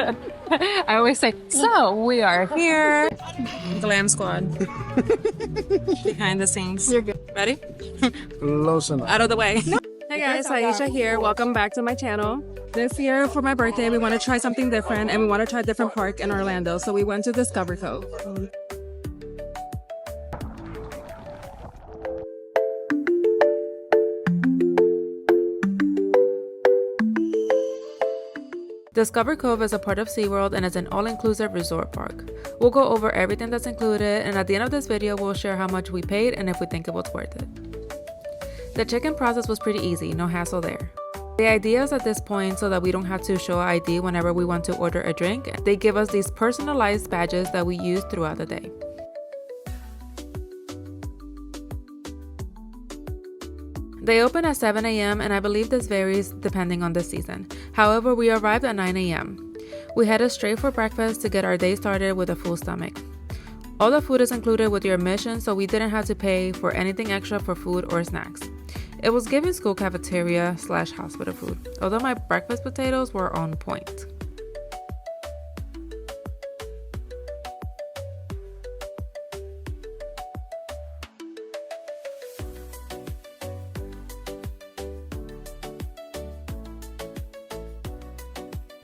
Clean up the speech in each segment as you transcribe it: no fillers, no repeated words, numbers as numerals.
I always say, so we are here. Glam squad. Behind the scenes. You're good. Ready? Close enough. Out of the way. Hey guys, Aisha here. Welcome back to my channel. This year for my birthday, we want to try something different and we want to try a different park in Orlando. So we went to Discovery Cove. Discovery Cove is a part of SeaWorld and is an all-inclusive resort park. We'll go over everything that's included, and at the end of this video, we'll share how much we paid and if we think it was worth it. The check-in process was pretty easy, no hassle there. The idea is at this point so that we don't have to show ID whenever we want to order a drink. They give us these personalized badges that we use throughout the day. They open at 7 a.m. and I believe this varies depending on the season. However, we arrived at 9 a.m. We headed straight for breakfast to get our day started with a full stomach. All the food is included with your admission, so we didn't have to pay for anything extra for food or snacks. It was given school cafeteria / hospital food, although my breakfast potatoes were on point.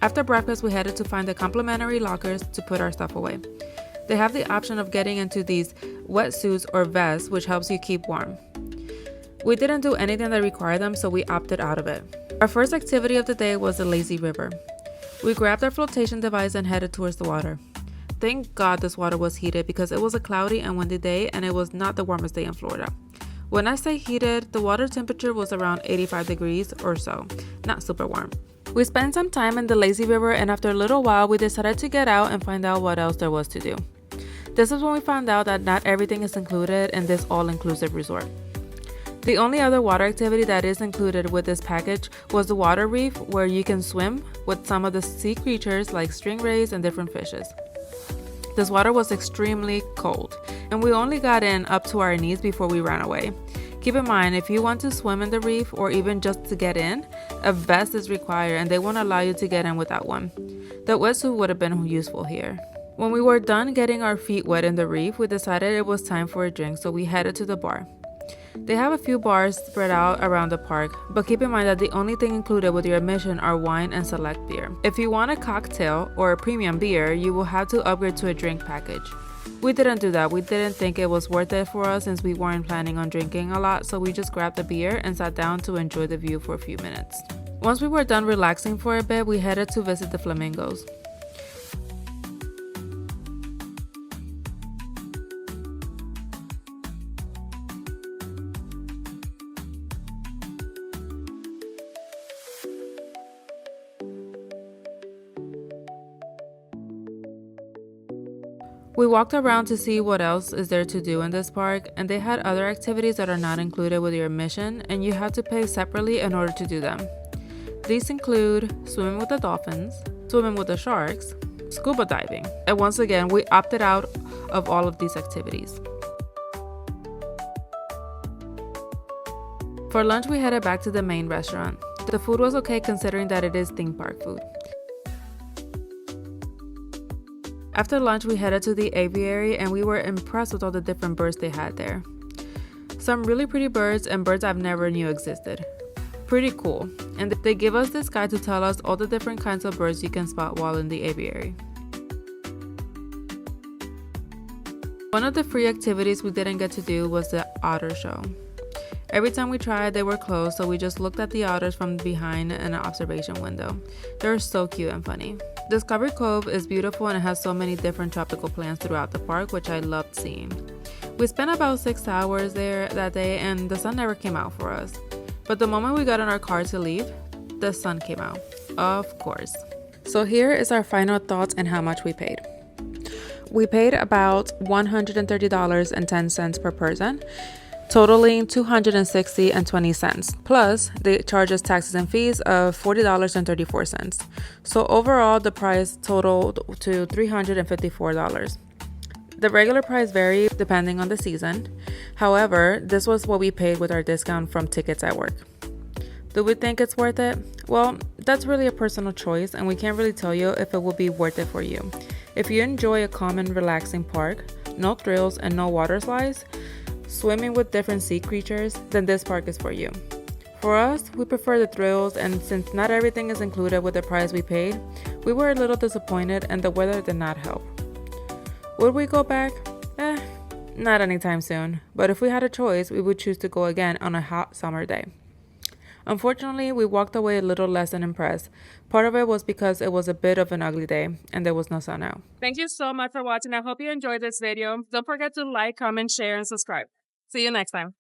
After breakfast, we headed to find the complimentary lockers to put our stuff away. They have the option of getting into these wetsuits or vests, which helps you keep warm. We didn't do anything that required them, so we opted out of it. Our first activity of the day was the lazy river. We grabbed our flotation device and headed towards the water. Thank God this water was heated because it was a cloudy and windy day and it was not the warmest day in Florida. When I say heated, the water temperature was around 85 degrees or so, not super warm. We spent some time in the lazy river, and after a little while we decided to get out and find out what else there was to do. This is when we found out that not everything is included in this all-inclusive resort. The only other water activity that is included with this package was the water reef, where you can swim with some of the sea creatures like stingrays and different fishes. This water was extremely cold, and we only got in up to our knees before we ran away. Keep in mind, if you want to swim in the reef or even just to get in, a vest is required and they won't allow you to get in without one. The wetsuit would have been useful here. When we were done getting our feet wet in the reef, we decided it was time for a drink, so we headed to the bar. They have a few bars spread out around the park, but keep in mind that the only thing included with your admission are wine and select beer. If you want a cocktail or a premium beer, you will have to upgrade to a drink package. We didn't do that. We didn't think it was worth it for us since we weren't planning on drinking a lot, so we just grabbed the beer and sat down to enjoy the view for a few minutes. Once we were done relaxing for a bit, we headed to visit the flamingos. We walked around to see what else is there to do in this park, and they had other activities that are not included with your admission, and you have to pay separately in order to do them. These include swimming with the dolphins, swimming with the sharks, scuba diving, and once again, we opted out of all of these activities. For lunch, we headed back to the main restaurant. The food was okay considering that it is theme park food. After lunch, we headed to the aviary and we were impressed with all the different birds they had there. Some really pretty birds and birds I've never knew existed. Pretty cool. And they give us this guide to tell us all the different kinds of birds you can spot while in the aviary. One of the free activities we didn't get to do was the otter show. Every time we tried, they were closed, so we just looked at the otters from behind an observation window. They're so cute and funny. Discovery Cove is beautiful and it has so many different tropical plants throughout the park, which I loved seeing. We spent about 6 hours there that day and the sun never came out for us. But the moment we got in our car to leave, the sun came out. Of course. So here is our final thoughts and how much we paid. We paid about $130.10 per person, totaling $260.20. Plus, they charge us taxes and fees of $40.34. So overall, the price totaled to $354. The regular price varies depending on the season. However, this was what we paid with our discount from tickets at work. Do we think it's worth it? Well, That's really a personal choice, and we can't really tell you if it will be worth it for you. If you enjoy a calm and relaxing park, no thrills and no water slides, swimming with different sea creatures, then this park is for you. For us, we prefer the thrills, and since not everything is included with the price we paid, we were a little disappointed and the weather did not help. Would we go back? Not anytime soon, but if we had a choice, we would choose to go again on a hot summer day. Unfortunately, we walked away a little less than impressed. Part of it was because it was a bit of an ugly day and there was no sun out. Thank you so much for watching. I hope you enjoyed this video. Don't forget to like, comment, share, and subscribe. See you next time.